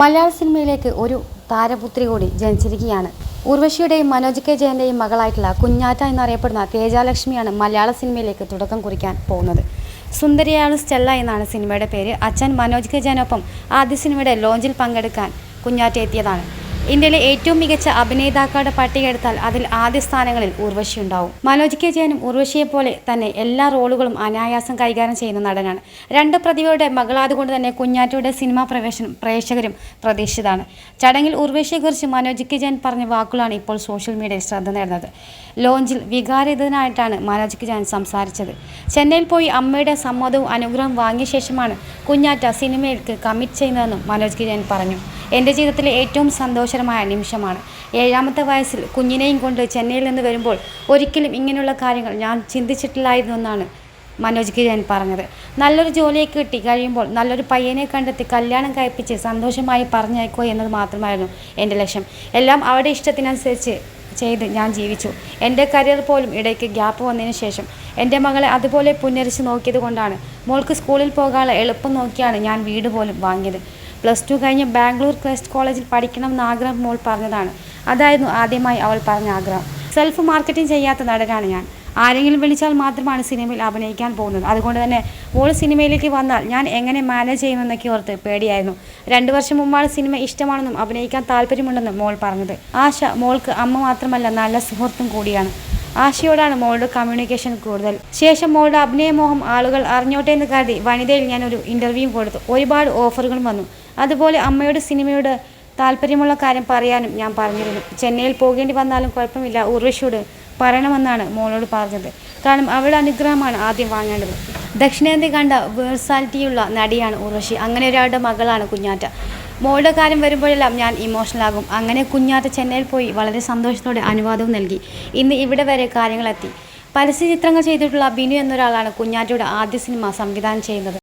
മലയാള സിനിമയിലേക്ക് ഒരു താരപുത്രി കൂടി ജനിച്ചിരിക്കുകയാണ്. ഉർവശിയുടെയും മനോജ് കെ ജയന്റെയും മകളായിട്ടുള്ള കുഞ്ഞാറ്റ എന്നറിയപ്പെടുന്ന തേജാലക്ഷ്മിയാണ് മലയാള സിനിമയിലേക്ക് തുടക്കം കുറിക്കാൻ പോകുന്നത്. സുന്ദരിയാണ് സ്റ്റെല്ല എന്നാണ് സിനിമയുടെ പേര്. അച്ഛൻ മനോജ് കെ ജയനൊപ്പം ആദ്യ സിനിമയുടെ ലോഞ്ചിൽ പങ്കെടുക്കാൻ കുഞ്ഞാറ്റ എത്തിയതാണ്. ഇന്ത്യയിലെ ഏറ്റവും മികച്ച അഭിനേതാക്കളുടെ പട്ടിക എടുത്താൽ അതിൽ ആദ്യ സ്ഥാനങ്ങളിൽ ഉർവശി ഉണ്ടാവും. മനോജ് കെ ജയനും ഉർവശിയെ പോലെ തന്നെ എല്ലാ റോളുകളും അനായാസം കൈകാര്യം ചെയ്യുന്ന നടനാണ്. രണ്ട് പ്രതിഭയുടെ മകളായതുകൊണ്ട് തന്നെ കുഞ്ഞാറ്റയുടെ സിനിമാ പ്രവേശനം പ്രേക്ഷകരും പ്രതീക്ഷിച്ചതാണ്. ചടങ്ങിൽ ഉർവശിയെക്കുറിച്ച് മനോജ് കെ ജയൻ പറഞ്ഞ വാക്കുകളാണ് ഇപ്പോൾ സോഷ്യൽ മീഡിയയിൽ ശ്രദ്ധ നേടുന്നത്. ലോഞ്ചിൽ വികാരരഹിതനായിട്ടാണ് മനോജ് കെ ജയൻ സംസാരിച്ചത്. ചെന്നൈയിൽ പോയി അമ്മയുടെ സമ്മതവും അനുഗ്രഹവും വാങ്ങിയ ശേഷമാണ് കുഞ്ഞാറ്റ സിനിമയിലേക്ക് കമ്മിറ്റ് ചെയ്യുന്നതെന്നും മനോജ് കെ ജയൻ പറഞ്ഞു. എൻ്റെ ജീവിതത്തിലെ ഏറ്റവും സന്തോഷകരമായ നിമിഷമാണ്. 7ാമത്തെ വയസ്സിൽ കുഞ്ഞിനെയും കൊണ്ട് ചെന്നൈയിൽ നിന്ന് വരുമ്പോൾ ഒരിക്കലും ഇങ്ങനെയുള്ള കാര്യങ്ങൾ ഞാൻ ചിന്തിച്ചിട്ടില്ലായിരുന്നു എന്നാണ് മനോജ് കെ ജയൻ പറഞ്ഞത്. നല്ലൊരു ജോലിയൊക്കെ കിട്ടി കഴിയുമ്പോൾ നല്ലൊരു പയ്യനെ കണ്ടെത്തി കല്യാണം കഴിപ്പിച്ച് സന്തോഷമായി പറഞ്ഞയക്കുക എന്നത് മാത്രമായിരുന്നു എൻ്റെ ലക്ഷ്യം. എല്ലാം അവരുടെ ഇഷ്ടത്തിനനുസരിച്ച് ചെയ്ത് ഞാൻ ജീവിച്ചു. എൻ്റെ കരിയർ പോലും ഇടയ്ക്ക് ഗ്യാപ്പ് വന്നതിന് ശേഷം എൻ്റെ മകളെ അതുപോലെ പുനരിച്ച് നോക്കിയത് കൊണ്ടാണ്. മോൾക്ക് സ്കൂളിൽ പോകാനുള്ള എളുപ്പം നോക്കിയാണ് ഞാൻ വീട് പോലും വാങ്ങിയത്. +2 കഴിഞ്ഞ് ബാംഗ്ലൂർ ക്രൈസ്റ്റ് കോളേജിൽ പഠിക്കണമെന്ന് ആഗ്രഹം മോൾ പറഞ്ഞതാണ്. അതായിരുന്നു ആദ്യമായി അവൾ പറഞ്ഞ ആഗ്രഹം. സെൽഫ് മാർക്കറ്റിംഗ് ചെയ്യാത്ത നടനാണ് ഞാൻ. ആരെങ്കിലും വിളിച്ചാൽ മാത്രമാണ് സിനിമയിൽ അഭിനയിക്കാൻ പോകുന്നത്. അതുകൊണ്ട് തന്നെ മോൾ സിനിമയിലേക്ക് വന്നാൽ ഞാൻ എങ്ങനെ മാനേജ് ചെയ്യുമെന്നൊക്കെ ഓർത്ത് പേടിയായിരുന്നു. 2 വർഷം മുമ്പാണ് സിനിമ ഇഷ്ടമാണെന്നും അഭിനയിക്കാൻ താല്പര്യമുണ്ടെന്നും മോൾ പറഞ്ഞത്. ആശ മോൾക്ക് അമ്മ മാത്രമല്ല നല്ല സുഹൃത്തും കൂടിയാണ്. ആശയോടാണ് മോളുടെ കമ്മ്യൂണിക്കേഷൻ കൂടുതൽ. ശേഷം മോളുടെ അഭിനയമോഹം ആളുകൾ അറിഞ്ഞോട്ടെ എന്ന് കരുതി വനിതയിൽ ഞാനൊരു ഇൻ്റർവ്യൂ കൊടുത്തു. ഒരുപാട് ഓഫറുകളും വന്നു. അതുപോലെ അമ്മയുടെ സിനിമയോട് താല്പര്യമുള്ള കാര്യം പറയാനും ഞാൻ പറഞ്ഞിരുന്നു. ചെന്നൈയിൽ പോകേണ്ടി വന്നാലും കുഴപ്പമില്ല, ഉർവശിയോട് പറയണമെന്നാണ് മോളോട് പറഞ്ഞത്. കാരണം അവളുടെ അനുഗ്രഹമാണ് ആദ്യം വാങ്ങേണ്ടത്. ദക്ഷിണേന്ത്യ കണ്ട വേഴ്സാലിറ്റിയുള്ള നടിയാണ് ഉർവശി. അങ്ങനെ ഒരാളുടെ മകളാണ് കുഞ്ഞാറ്റ. മോളുടെ കാര്യം വരുമ്പോഴെല്ലാം ഞാൻ ഇമോഷണലാകും. അങ്ങനെ കുഞ്ഞാറ്റ ചെന്നൈയിൽ പോയി വളരെ സന്തോഷത്തോടെ അനുവാദവും നൽകി. ഇന്ന് ഇവിടെ വരെ കാര്യങ്ങളെത്തി. പരസ്യ ചിത്രങ്ങൾ ചെയ്തിട്ടുള്ള ബിനു എന്നൊരാളാണ് കുഞ്ഞാറ്റയുടെ ആദ്യ സിനിമ സംവിധാനം ചെയ്യുന്നത്.